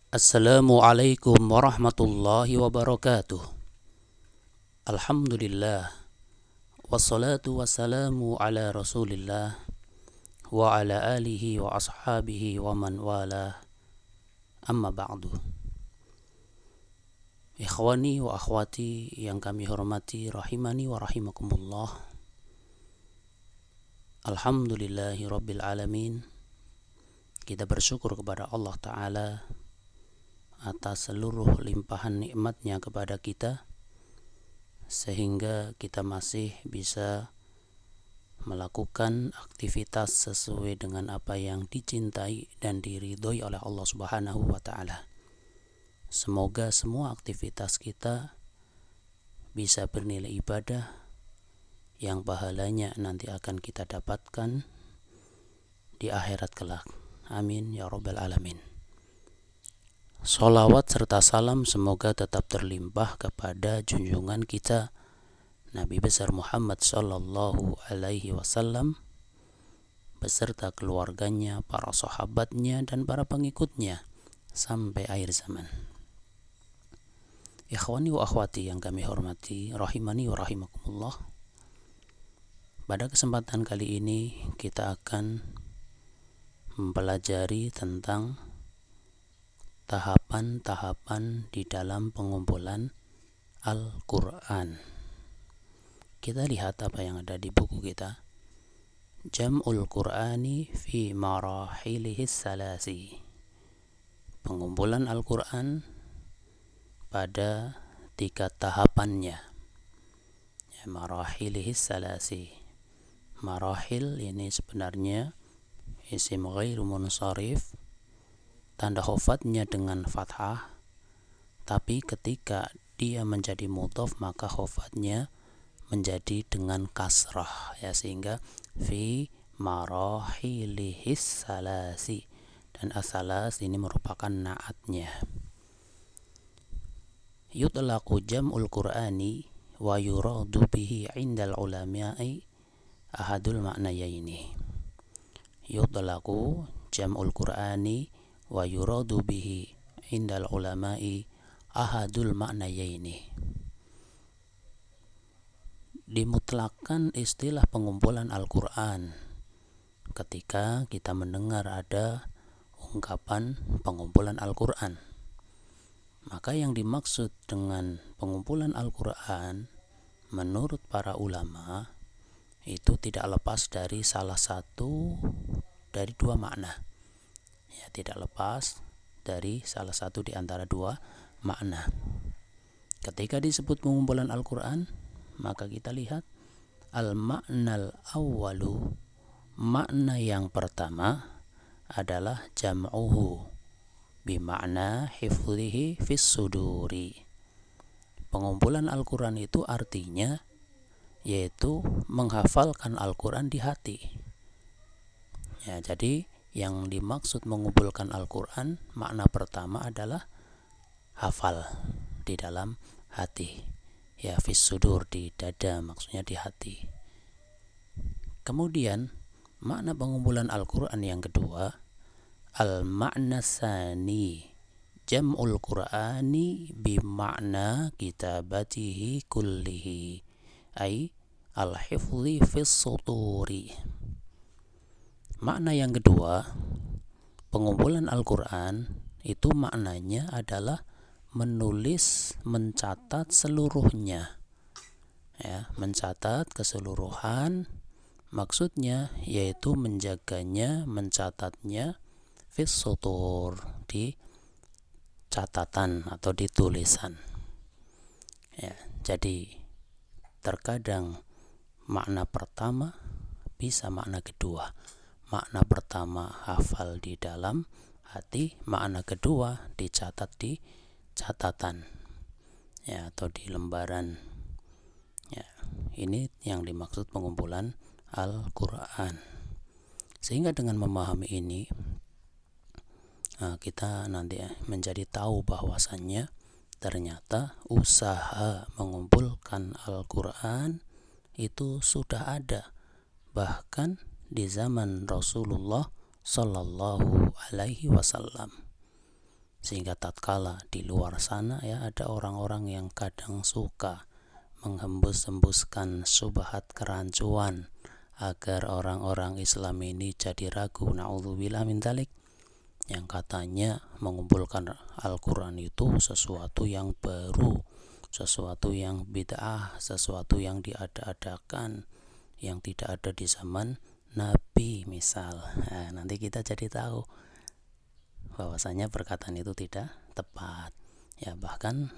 Assalamualaikum warahmatullahi wabarakatuh. Alhamdulillah. Wassalatu wassalamu ala rasulillah wa ala alihi wa ashabihi wa man wala. Amma ba'du. Ikhwani wa akhwati yang kami hormati, rahimani wa rahimakumullah. Alhamdulillahi rabbil alamin. Kita bersyukur kepada Allah Ta'ala atas seluruh limpahan nikmatnya kepada kita, sehingga kita masih bisa melakukan aktivitas sesuai dengan apa yang dicintai dan diridhoi oleh Allah Subhanahu wa Ta'ala. Semoga semua aktivitas kita bisa bernilai ibadah yang pahalanya nanti akan kita dapatkan di akhirat kelak. Amin ya rabbal alamin. Sholawat serta salam semoga tetap terlimpah kepada junjungan kita Nabi besar Muhammad sallallahu alaihi wasallam beserta keluarganya, para sahabatnya dan para pengikutnya sampai akhir zaman. Ikhwani wa akhwati yang kami hormati, rahimani wa rahimakumullah. Pada kesempatan kali ini kita akan mempelajari tentang tahapan-tahapan di dalam pengumpulan Al-Quran. Kita lihat apa yang ada di buku kita. Jam'ul Qur'ani fi marahilihis salasi. Pengumpulan Al-Quran pada 3 tahapannya. Ya, marahilihis salasi. Marahil ini sebenarnya isim ghairu munsharif, tanda khofatnya dengan fathah, tapi ketika dia menjadi mudhaf maka khofatnya menjadi dengan kasrah, ya, sehingga fi marahilihis salasi, dan asalas ini merupakan naatnya. Yutlaqu jam'ul qur'ani wa yuradu bihi 'indal ulama'i ahadul ma'nayaini. Yutlaqu jam'ul qur'ani wa yuradu bihi indal ulama'i ahadul ma'nayaini. Dimutlakan istilah pengumpulan Al-Quran ketika kita mendengar ada ungkapan pengumpulan Al-Quran. Maka yang dimaksud dengan pengumpulan Al-Quran menurut para ulama itu tidak lepas dari salah satu dari 2 makna. Ya, tidak lepas dari salah satu di antara 2 makna. Ketika disebut pengumpulan Al-Quran, maka kita lihat al-ma'nal awwalu, makna yang pertama adalah jam'uhu bima'na hifdhihi fis suduri. Pengumpulan Al-Quran itu artinya yaitu menghafalkan Al-Quran di hati. Ya, jadi yang dimaksud mengumpulkan Al-Quran, makna pertama adalah hafal di dalam hati. Ya, fis sudur, di dada, maksudnya di hati. Kemudian makna pengumpulan Al-Quran yang kedua, al-ma'na sani jam'ul Qur'ani bima'na kitabatihi kullihi ay al-hifdhi fis suturi. Makna yang kedua, pengumpulan Al-Quran itu maknanya adalah menulis, mencatat seluruhnya. Ya, mencatat keseluruhan, maksudnya yaitu menjaganya, mencatatnya fis sutur, di catatan atau di tulisan. Ya, jadi terkadang makna pertama bisa makna kedua. Makna pertama hafal di dalam hati, makna kedua dicatat di catatan, ya, atau di lembaran. Ya, ini yang dimaksud pengumpulan Al-Quran. Sehingga dengan memahami ini, kita nanti menjadi tahu bahwasannya ternyata usaha mengumpulkan Al-Quran itu sudah ada bahkan di zaman Rasulullah Sallallahu Alaihi Wasallam. Sehingga tatkala di luar sana ya ada orang-orang yang kadang suka menghembus-hembuskan subhat kerancuan agar orang-orang Islam ini jadi ragu, na'udzubillah min dzalik, yang katanya mengumpulkan Al-Quran itu sesuatu yang baru, sesuatu yang bid'ah, sesuatu yang diada-adakan, yang tidak ada di zaman Nabi misal. Nah, nanti kita jadi tahu bahwasanya perkataan itu tidak tepat. Ya, bahkan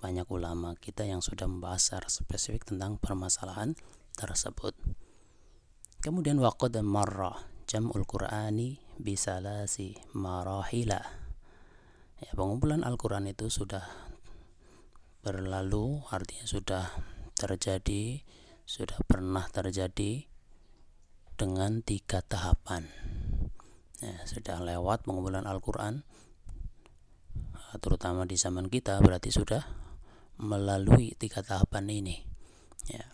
banyak ulama kita yang sudah membahas secara spesifik tentang permasalahan tersebut. Kemudian waqad marra jam'ul Qur'ani bisalasi marahila. Ya, pengumpulan Al-Quran itu sudah berlalu, artinya sudah terjadi, sudah pernah terjadi dengan 3 tahapan. Ya, sudah lewat pengumpulan Al-Quran, terutama di zaman kita, berarti sudah melalui 3 tahapan ini. Ya,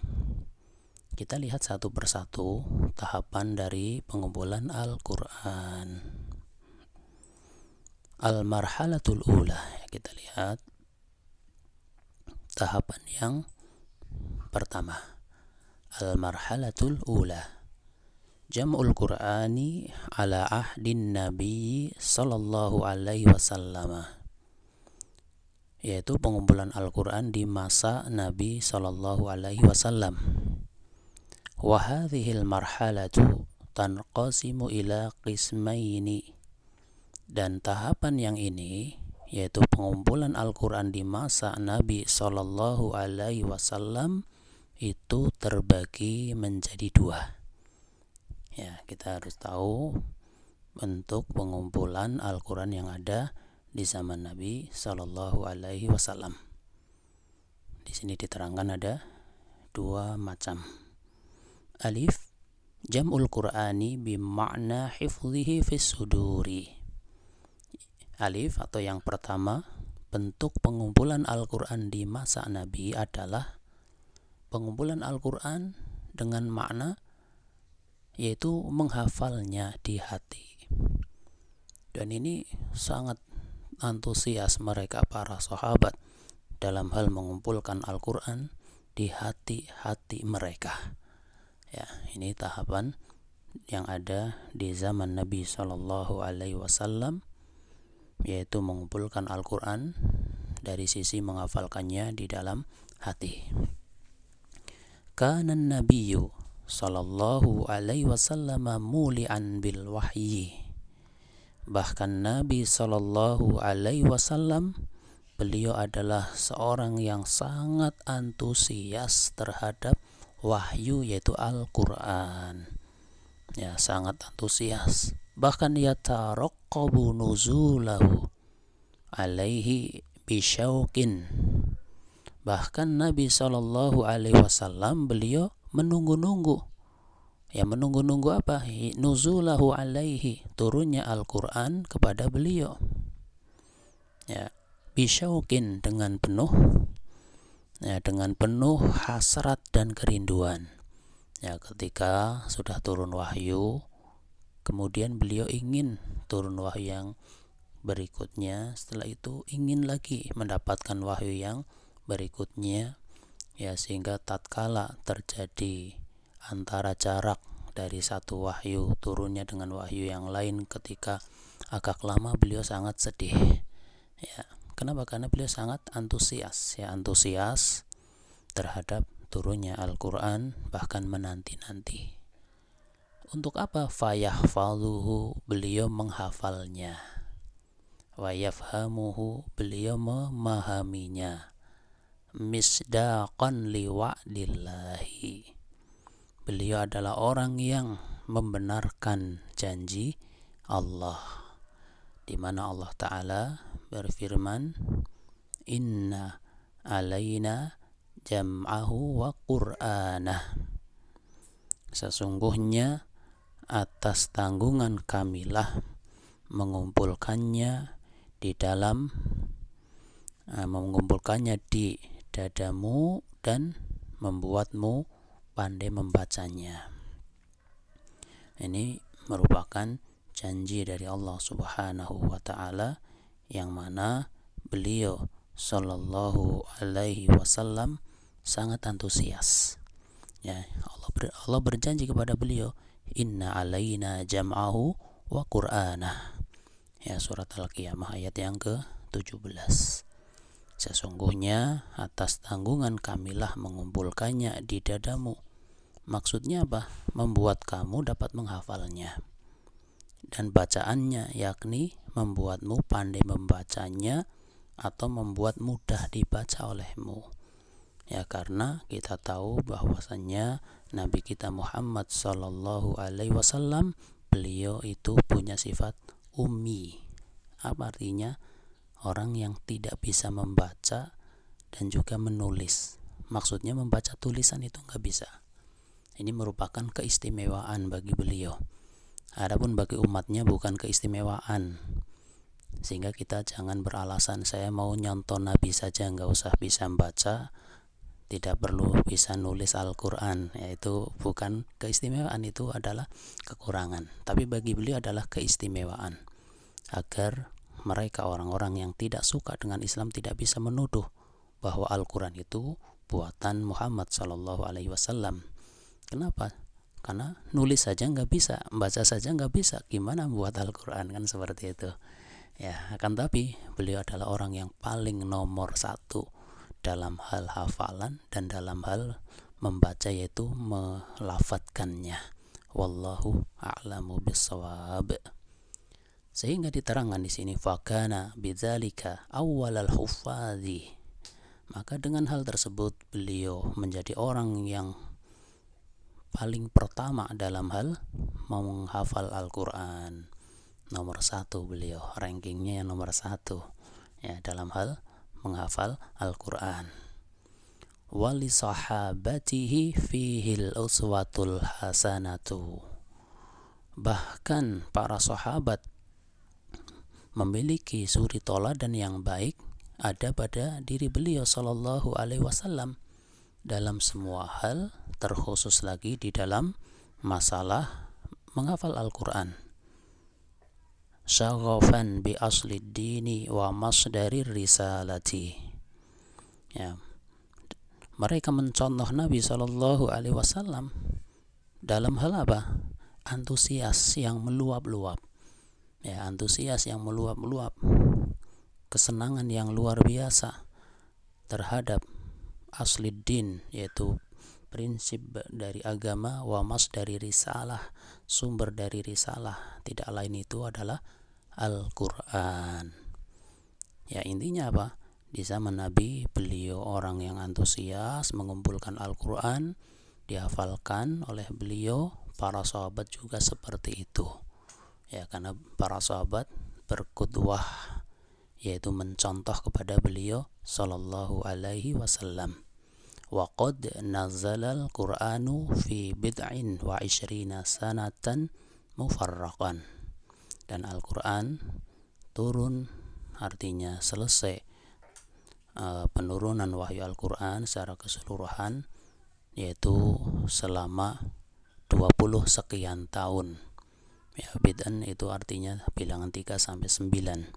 kita lihat satu persatu tahapan dari pengumpulan Al-Quran. Al-marhalatul ula, ya, kita lihat tahapan yang pertama. Al-marhalatul ula, jam'ul Qur'ani ala ahdin Nabi sallallahu alaihi wasallam, yaitu pengumpulan Al-Quran di masa Nabi sallallahu alaihi wasallam. Wa hadhil marhalatu tanqasimu ila qismaini, dan tahapan yang ini yaitu pengumpulan Al-Quran di masa Nabi sallallahu alaihi wasallam itu terbagi menjadi 2. Ya, kita harus tahu bentuk pengumpulan Al-Quran yang ada di zaman Nabi sallallahu alaihi wasallam. Di sini diterangkan ada 2 macam. Alif, jam'ul Qur'ani bima'na hifdhihi fis suduri. Alif atau yang pertama, bentuk pengumpulan Al-Quran di masa Nabi adalah pengumpulan Al-Quran dengan makna yaitu menghafalnya di hati. Dan ini sangat antusias mereka para sahabat dalam hal mengumpulkan Al-Quran di hati-hati mereka. Ya, ini tahapan yang ada di zaman Nabi sallallahu alaihi wasallam, yaitu mengumpulkan Al-Quran dari sisi menghafalkannya di dalam hati. Kana nabiyyu sallallahu alaihi wasallam muli'an bil wahyi. Bahkan Nabi sallallahu alaihi wasallam, beliau adalah seorang yang sangat antusias terhadap wahyu, yaitu Al-Quran. Ya, sangat antusias. Bahkan yataraqqabu nuzulahu alaihi bisyauqin. Bahkan Nabi sallallahu alaihi wasallam beliau menunggu-nunggu. Ya, menunggu-nunggu apa? Nuzulahu alaihi, turunnya Al-Quran kepada beliau. Ya, bisyauqin, dengan penuh, ya, dengan penuh hasrat dan kerinduan. Ya, ketika sudah turun wahyu, kemudian beliau ingin turun wahyu yang berikutnya, setelah itu ingin lagi mendapatkan wahyu yang berikutnya. Ya, sehingga tatkala terjadi antara jarak dari satu wahyu turunnya dengan wahyu yang lain, ketika agak lama, beliau sangat sedih. Ya, kenapa? Karena beliau sangat antusias, ya, antusias terhadap turunnya Al-Quran, bahkan menanti-nanti. Untuk apa? Fayahfaluhu, beliau menghafalnya. Wayafhamuhu, beliau memahaminya. Misdaqan liwa'dillahi, beliau adalah orang yang membenarkan janji Allah, di mana Allah Ta'ala berfirman, inna alaina jam'ahu wa qur'anah, sesungguhnya atas tanggungan kamilah mengumpulkannya di dalam mengumpulkannya di dadamu dan membuatmu pandai membacanya. Ini merupakan janji dari Allah Subhanahu wa ta'ala yang mana beliau Shallallahu Alaihi Wasallam sangat antusias. Ya, Allah berjanji kepada beliau, Inna alaina jam'ahu wa qur'anah. Ya, surat Al-Qiyamah ayat yang ke-17. Sesungguhnya atas tanggungan kamilah mengumpulkannya di dadamu. Maksudnya apa? Membuat kamu dapat menghafalnya. Dan bacaannya, yakni membuatmu pandai membacanya atau membuat mudah dibaca olehmu. Ya, karena kita tahu bahwasannya Nabi kita Muhammad Sallallahu Alaihi Wasallam, beliau itu punya sifat ummi. Apa artinya? Orang yang tidak bisa membaca dan juga menulis. Maksudnya membaca tulisan itu nggak bisa. Ini merupakan keistimewaan bagi beliau. Adapun bagi umatnya bukan keistimewaan. Sehingga kita jangan beralasan saya mau nyonton Nabi saja nggak usah bisa membaca, tidak perlu bisa nulis Al-Quran. Yaitu bukan keistimewaan, itu adalah kekurangan. Tapi bagi beliau adalah keistimewaan, agar mereka orang-orang yang tidak suka dengan Islam tidak bisa menuduh bahwa Al-Quran itu buatan Muhammad Sallallahu Alaihi Wasallam. Kenapa? Karena nulis saja nggak bisa, baca saja nggak bisa, gimana membuat Al-Quran, kan seperti itu. Ya, akan tapi beliau adalah orang yang paling nomor satu dalam hal hafalan dan dalam hal membaca, yaitu melafadzkannya. Wallahu a'lamu bissawab. Sehingga diterangkan di sini fakana bidzalika awwalal huffadhi. Maka dengan hal tersebut beliau menjadi orang yang paling pertama dalam hal menghafal Al-Quran. Nomor satu beliau, rankingnya yang nomor satu ya dalam hal menghafal Al-Quran. Wali sahabatihi fihil uswatul hasanatu. Bahkan para sahabat memiliki suri toladan yang baik ada pada diri beliau Sallallahu Alaihi Wasallam dalam semua hal, terkhusus lagi di dalam masalah menghafal Al-Quran. Syaghafan bi asli dini wa masdarir risalati. Ya, mereka mencontoh Nabi Sallallahu Alaihi Wasallam dalam hal apa? Antusias yang meluap-luap. Ya, antusias yang meluap-luap, kesenangan yang luar biasa terhadap asli din, yaitu prinsip dari agama, wa mas dari risalah, sumber dari risalah, tidak lain itu adalah Al-Quran. Ya, intinya apa? Di zaman Nabi, beliau orang yang antusias mengumpulkan Al-Quran, dihafalkan oleh beliau. Para sahabat juga seperti itu. Ya, karena para sahabat berqudwah, yaitu mencontoh kepada beliau Sallallahu Alaihi Wasallam. Wa qad nazzalal Qur'anu fi bid'in wa ishrina sanatan mufarraqan. Dan Al-Quran turun, artinya selesai penurunan wahyu Al-Quran secara keseluruhan, yaitu selama 20 sekian tahun. Ya, bid'an itu artinya bilangan 3 sampai 9.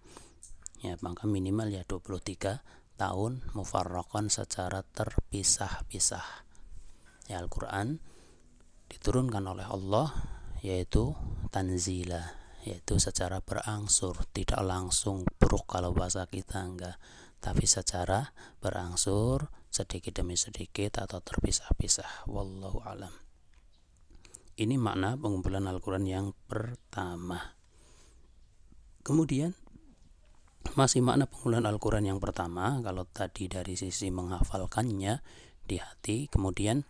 Ya, maka minimal ya 23 tahun mufarraqan secara terpisah-pisah. Ya, Al-Quran diturunkan oleh Allah, yaitu tanzila, yaitu secara berangsur, tidak langsung bruk kalau bahasa kita enggak, tapi secara berangsur, sedikit demi sedikit atau terpisah-pisah. Wallahu alam. Ini makna pengumpulan Al-Quran yang pertama. Kemudian masih makna pengumpulan Al-Quran yang pertama, kalau tadi dari sisi menghafalkannya di hati. Kemudian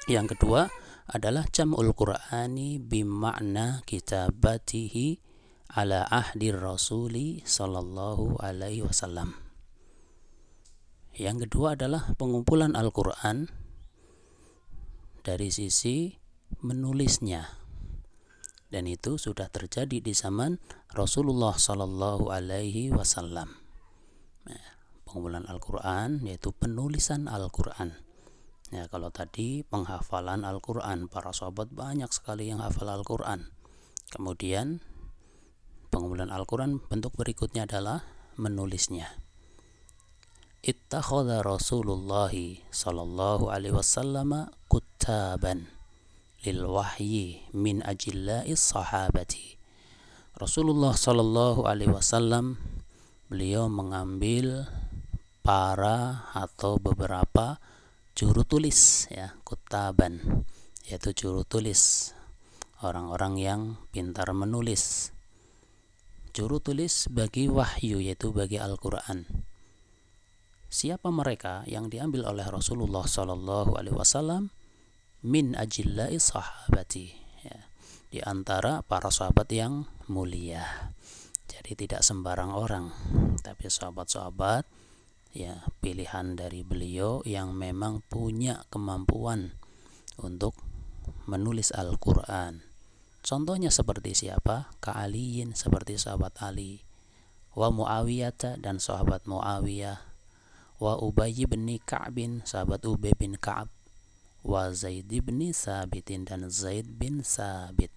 yang kedua adalah jam'ul Qur'ani bimakna kitabatihi ala ahdi Rasuli Sallallahu Alaihi Wasallam. Yang kedua adalah pengumpulan Al-Quran dari sisi menulisnya, dan itu sudah terjadi di zaman Rasulullah Sallallahu Alaihi Wasallam. Pengumpulan Al-Quran yaitu penulisan Al-Quran. Ya, kalau tadi penghafalan Al-Quran, para sahabat banyak sekali yang hafal Al-Quran. Kemudian pengumpulan Al-Quran bentuk berikutnya adalah menulisnya. Ittakhadha Rasulullah sallallahu alaihi wasallam kuttaban lil wahyi min ajilla'is sahabati. Rasulullah sallallahu alaihi wasallam beliau mengambil para atau beberapa juru tulis, ya, kutaban, yaitu juru tulis, orang-orang yang pintar menulis. Juru tulis bagi wahyu, yaitu bagi Al-Quran. Siapa mereka? Yang diambil oleh Rasulullah sallallahu alaihi wasallam min ajillai sahabati, ya, di antara para sahabat yang mulia. Jadi tidak sembarang orang, tapi sahabat-sahabat, ya, pilihan dari beliau yang memang punya kemampuan untuk menulis Al-Quran. Contohnya seperti siapa? Ka'aliyin, seperti sahabat Ali, wa Muawiyah, dan sahabat Muawiyah, wa Ubay bin Ka'bin, sahabat Ubay bin Ka'ab, wa Zaid bin Sabitin, dan Zaid bin Sabit.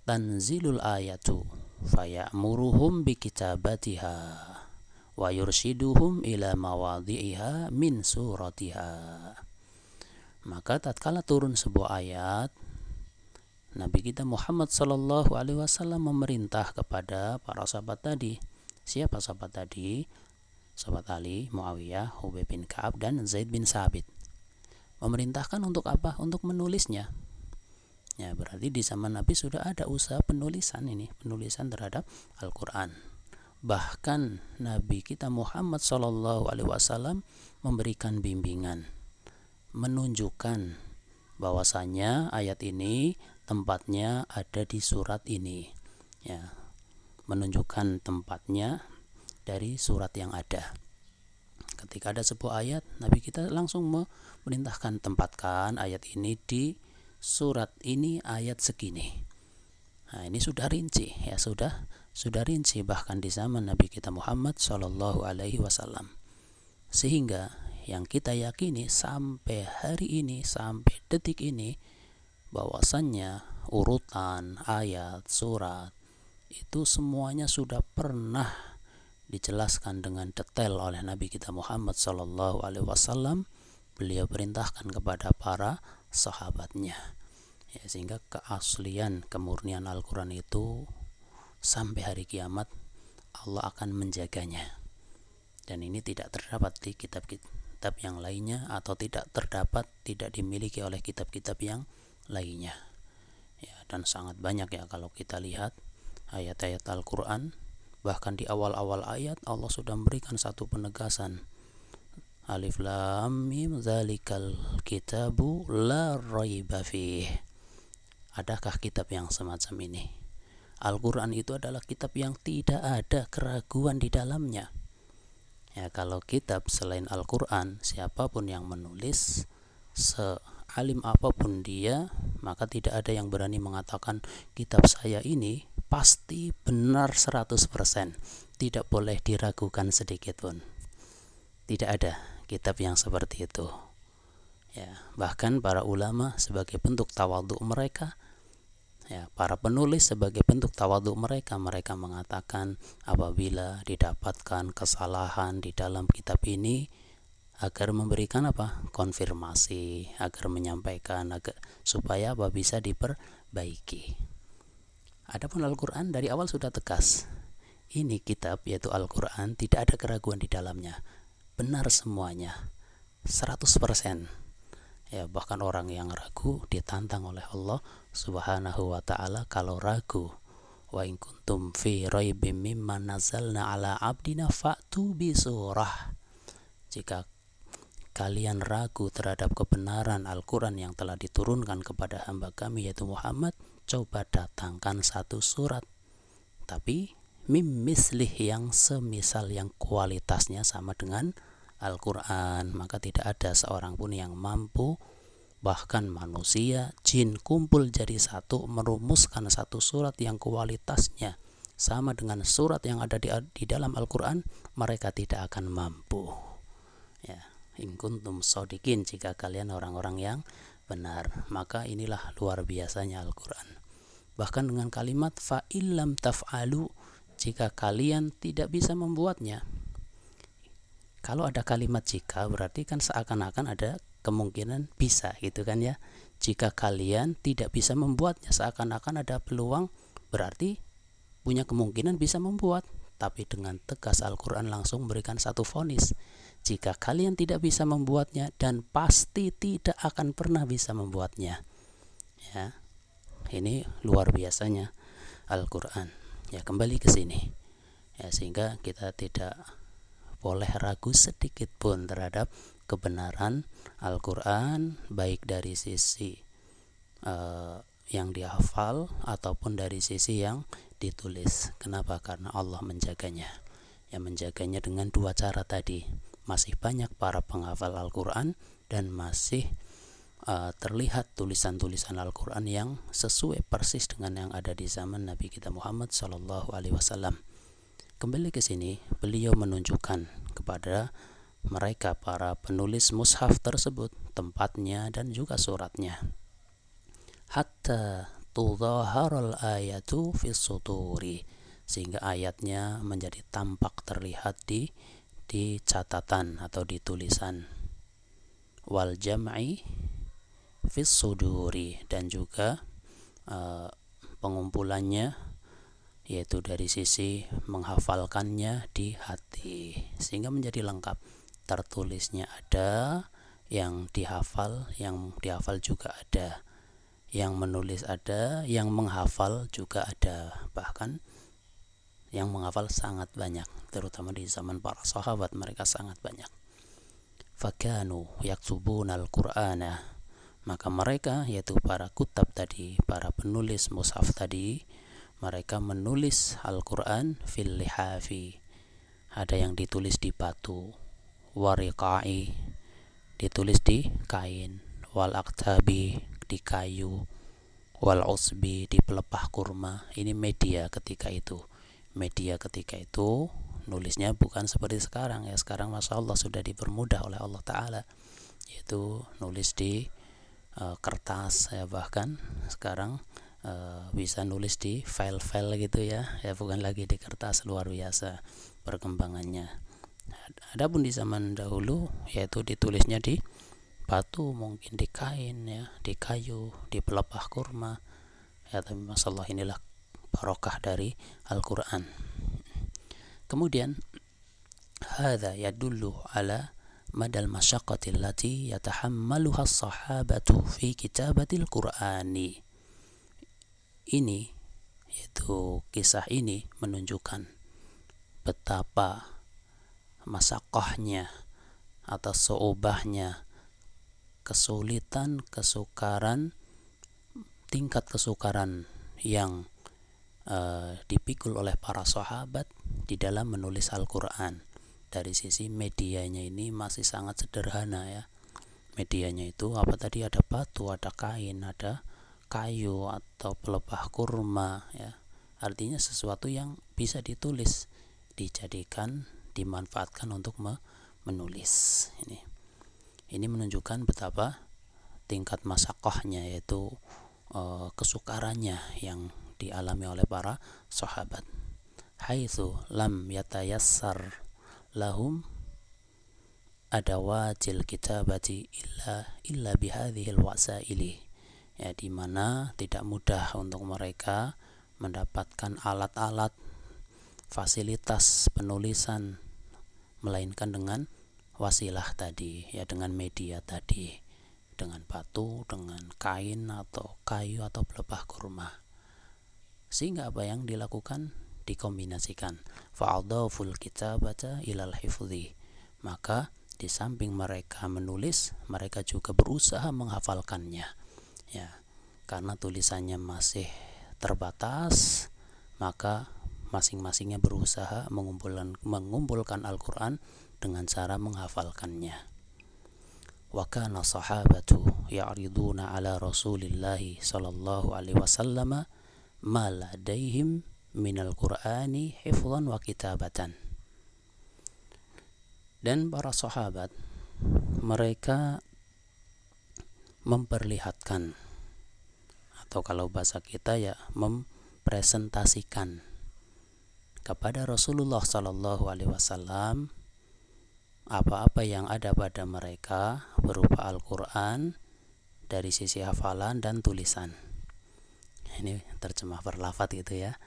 Tanzilul ayatu faya'muruhum bikitabatiha wa yurshiduhum ila mawadhi'iha min suratiha. Maka tatkala turun sebuah ayat, Nabi kita Muhammad sallallahu alaihi wasallam memerintah kepada para sahabat tadi. Siapa sahabat tadi? Sahabat Ali, Muawiyah, Ubay bin Ka'ab, dan Zaid bin Sabit. Memerintahkan untuk apa? Untuk menulisnya. Ya, berarti di zaman Nabi sudah ada usaha penulisan terhadap Al-Quran. Bahkan Nabi kita Muhammad sallallahu alaihi wasallam memberikan bimbingan, menunjukkan bahwasanya ayat ini tempatnya ada di surat ini, ya, menunjukkan tempatnya dari surat yang ada. Ketika ada sebuah ayat, Nabi kita langsung memerintahkan, tempatkan ayat ini di surat ini, ayat segini. Nah, ini sudah rinci, ya, sudah rinci bahkan di zaman Nabi kita Muhammad sallallahu alaihi wasallam. Sehingga yang kita yakini sampai hari ini, sampai detik ini, bahwasannya urutan ayat, surat itu semuanya sudah pernah dijelaskan dengan detail oleh Nabi kita Muhammad sallallahu alaihi wasallam. Beliau perintahkan kepada para sahabatnya, ya, sehingga keaslian, kemurnian Al-Quran itu sampai hari kiamat Allah akan menjaganya. Dan ini tidak terdapat di kitab-kitab yang lainnya, atau tidak dimiliki oleh kitab-kitab yang lainnya, ya. Dan sangat banyak, ya, kalau kita lihat ayat-ayat Al-Quran, bahkan di awal-awal ayat Allah sudah memberikan satu penegasan. Alif lam mim zalikal kitabu la raiba fih. Adakah kitab yang semacam ini? Al-Quran itu adalah kitab yang tidak ada keraguan di dalamnya. Ya, kalau kitab selain Al-Quran, siapapun yang menulis, sealim apapun dia, maka tidak ada yang berani mengatakan kitab saya ini pasti benar 100%. Tidak boleh diragukan sedikit pun. Tidak ada kitab yang seperti itu. Ya, bahkan para ulama sebagai bentuk tawadhu mereka, ya, para penulis sebagai bentuk tawadhu mereka mengatakan apabila didapatkan kesalahan di dalam kitab ini, agar memberikan apa? Konfirmasi, agar menyampaikan, supaya bisa diperbaiki. Adapun Al-Quran dari awal sudah tegas. Ini kitab, yaitu Al-Quran, tidak ada keraguan di dalamnya. Benar semuanya, 100%. Ya, bahkan orang yang ragu ditantang oleh Allah Subhanahu wa ta'ala, kalau ragu, wa in kuntum fi raibim mimma nazzalna ala abdina fa'tu bi surah. Jika kalian ragu terhadap kebenaran Al-Quran yang telah diturunkan kepada hamba kami yaitu Muhammad, coba datangkan satu surat, tapi mim mislih, yang semisal, yang kualitasnya sama dengan Al-Quran. Maka tidak ada seorang pun yang mampu, bahkan manusia, jin, kumpul jadi satu, merumuskan satu surat yang kualitasnya sama dengan surat yang ada di dalam Al-Quran. Mereka tidak akan mampu, ya. In kuntum shodiqin, jika kalian orang-orang yang benar. Maka inilah luar biasanya Al-Quran. Bahkan dengan kalimat fa illam taf'alu, jika kalian tidak bisa membuatnya. Kalau ada kalimat jika, berarti kan seakan-akan ada kemungkinan bisa gitu kan ya. Jika kalian tidak bisa membuatnya, seakan-akan ada peluang, berarti punya kemungkinan bisa membuat. Tapi dengan tegas Al-Quran langsung memberikan satu vonis, jika kalian tidak bisa membuatnya dan pasti tidak akan pernah bisa membuatnya. Ya, ini luar biasanya Al-Quran. Ya, kembali ke sini. Ya, sehingga kita tidak boleh ragu sedikit pun terhadap kebenaran Al-Quran, baik dari sisi yang dihafal ataupun dari sisi yang ditulis. Kenapa? Karena Allah menjaganya. Yang menjaganya dengan dua cara tadi. Masih banyak para penghafal Al-Quran dan masih terlihat tulisan-tulisan Al-Quran yang sesuai persis dengan yang ada di zaman Nabi kita Muhammad SAW. Kembali ke sini, beliau menunjukkan kepada mereka para penulis mushaf tersebut tempatnya dan juga suratnya. Hatta tudhaharul ayatu fis suturi, sehingga ayatnya menjadi tampak terlihat di catatan atau di tulisan. Wal jam'i fis suduri, dan juga pengumpulannya yaitu dari sisi menghafalkannya di hati, sehingga menjadi lengkap. Tertulisnya ada, yang dihafal juga ada, yang menulis ada, yang menghafal juga ada, bahkan yang menghafal sangat banyak, terutama di zaman para sahabat mereka sangat banyak. Fakanu yaktubuna al-Qur'ana, maka mereka yaitu para kutab tadi, para penulis mushaf tadi, mereka menulis Al-Quran fil lihafi, ada yang ditulis di batu, wariqai, ditulis di kain, wal aktabi, di kayu, wal usbi, di pelepah kurma. Ini media ketika itu. Media ketika itu nulisnya bukan seperti sekarang ya. Sekarang Masya Allah sudah dipermudah oleh Allah Ta'ala, yaitu nulis di kertas ya, bahkan sekarang bisa nulis di file-file gitu ya, bukan lagi di kertas. Luar biasa perkembangannya. Adapun di zaman dahulu yaitu ditulisnya di batu, mungkin di kain ya, di kayu, di pelepah kurma ya. Tapi masalah inilah barokah dari Al-Quran. Kemudian hadza yadullu ala madal masyaqqati allati yatahammaluha as-sahabatu fi kitabatil Qur'ani. Ini yaitu kisah ini menunjukkan betapa masakohnya atau seubahnya kesulitan, kesukaran, tingkat kesukaran yang dipikul oleh para sahabat di dalam menulis Al-Quran. Dari sisi medianya ini masih sangat sederhana ya. Medianya itu apa tadi, ada batu, ada kain, ada kayu atau pelepah kurma ya. Artinya sesuatu yang bisa ditulis, dijadikan, dimanfaatkan untuk menulis. Ini menunjukkan betapa tingkat masakohnya, yaitu kesukarannya yang dialami oleh para sahabat. Haitsu lam yatayassar lahum adawatil kitabati illa bihadhil wasaili, ya, di mana tidak mudah untuk mereka mendapatkan alat-alat fasilitas penulisan melainkan dengan wasilah tadi ya, dengan media tadi, dengan batu, dengan kain atau kayu atau pelepah kurma. Sehingga apa yang dilakukan, dikombinasikan. Fa'adhaful kitabata ilal hifdhi, maka di samping mereka menulis, mereka juga berusaha menghafalkannya ya. Karena tulisannya masih terbatas, maka masing-masingnya berusaha mengumpulkan Al-Quran dengan cara menghafalkannya. Wa kana sahabatu ya'riduna ala Rasulillahi sallallahu alaihi wasallam ma ladaihim minal Qur'ani hifdhan wa kitabatan. Dan para sahabat mereka memperlihatkan, atau kalau bahasa kita ya mempresentasikan kepada Rasulullah Sallallahu Alaihi Wasallam apa-apa yang ada pada mereka berupa Al-Quran dari sisi hafalan dan tulisan. Ini terjemah berlafaz gitu ya.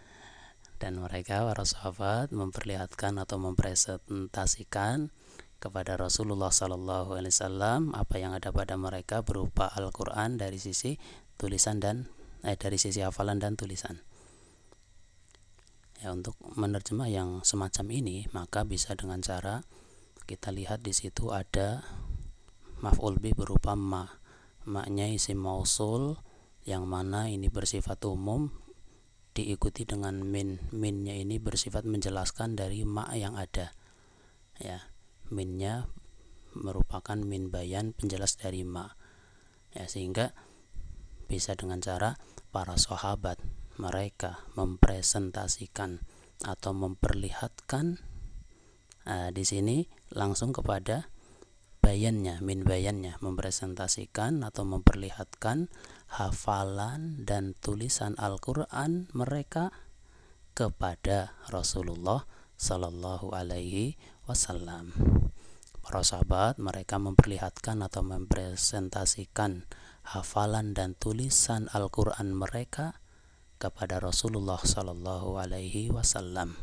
Dan mereka para sahabat memperlihatkan atau mempresentasikan kepada Rasulullah Sallallahu Alaihi Wasallam apa yang ada pada mereka berupa Al-Quran dari sisi tulisan dan dari sisi hafalan dan tulisan. Ya, untuk menerjemah yang semacam ini maka bisa dengan cara kita lihat di situ ada maf'ul bih berupa ma-nya isim mausul yang mana ini bersifat umum diikuti dengan minnya ini bersifat menjelaskan dari ma yang ada. Ya, minnya merupakan min bayan penjelas dari ma. Ya, sehingga bisa dengan cara para sahabat mereka mempresentasikan atau memperlihatkan di sini langsung kepada bayannya, min bayannya, mempresentasikan atau memperlihatkan hafalan dan tulisan Al-Quran mereka kepada Rasulullah Sallallahu Alaihi Wasallam. Para sahabat mereka memperlihatkan atau mempresentasikan hafalan dan tulisan Al-Quran mereka kepada Rasulullah Sallallahu Alaihi Wasallam.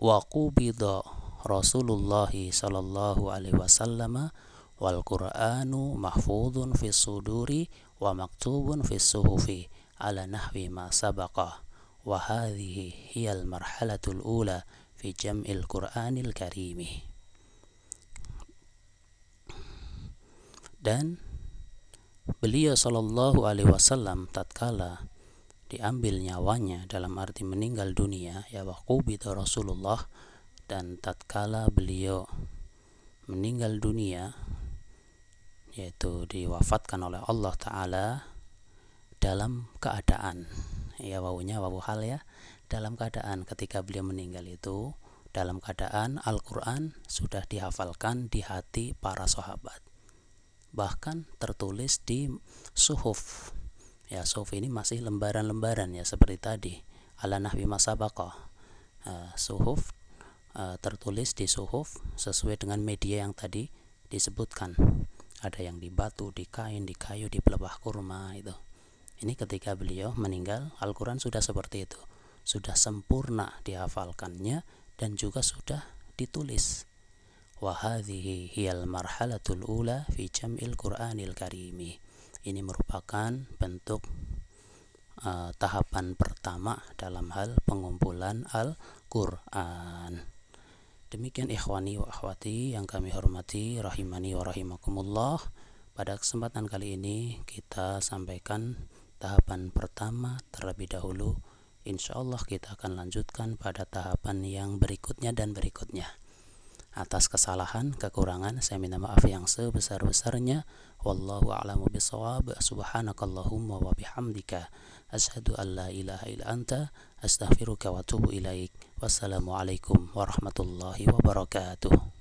Wa qubida Rasulullah sallallahu alaihi wasallam wal Qur'anu mahfudun fis suduri wa maktubun fis suhufi ala nahwi ma sabaqa wa hadhihi hiyal marhalatul ula fi jam'il Qur'anil Karimi. Dan beliau sallallahu alaihi wasallam tatkala diambil nyawanya dalam arti meninggal dunia, ya waqubida Rasulullah, dan tatkala beliau meninggal dunia yaitu diwafatkan oleh Allah Ta'ala dalam keadaan, ya wawunya wawu hal ya, dalam keadaan ketika beliau meninggal itu dalam keadaan Al-Quran sudah dihafalkan di hati para sahabat, bahkan tertulis di suhuf. Ya, suhuf ini masih lembaran-lembaran ya seperti tadi ala nahwi masabaqah. Suhuf tertulis di suhuf sesuai dengan media yang tadi disebutkan. Ada yang di batu, di kain, di kayu, di pelepah kurma itu. Ini ketika beliau meninggal, Al-Quran sudah seperti itu, sudah sempurna dihafalkannya dan juga sudah ditulis. Wa hadhihi hiyal marhalatul ula fi jam'il Qur'anil Karimi. Ini merupakan bentuk tahapan pertama dalam hal pengumpulan Al-Quran. Demikian ikhwani wa akhwati yang kami hormati, rahimani wa rahimakumullah. Pada kesempatan kali ini kita sampaikan tahapan pertama terlebih dahulu. Insyaallah kita akan lanjutkan pada tahapan yang berikutnya dan berikutnya. Atas kesalahan, kekurangan saya minta maaf yang sebesar-besarnya. Wallahu a'lamu bishawab. Subhanakallahumma wa bihamdika asyhadu an la ilaha illa anta astaghfiruka wa atubu ilaik. Wassalamualaikum warahmatullahi wabarakatuh.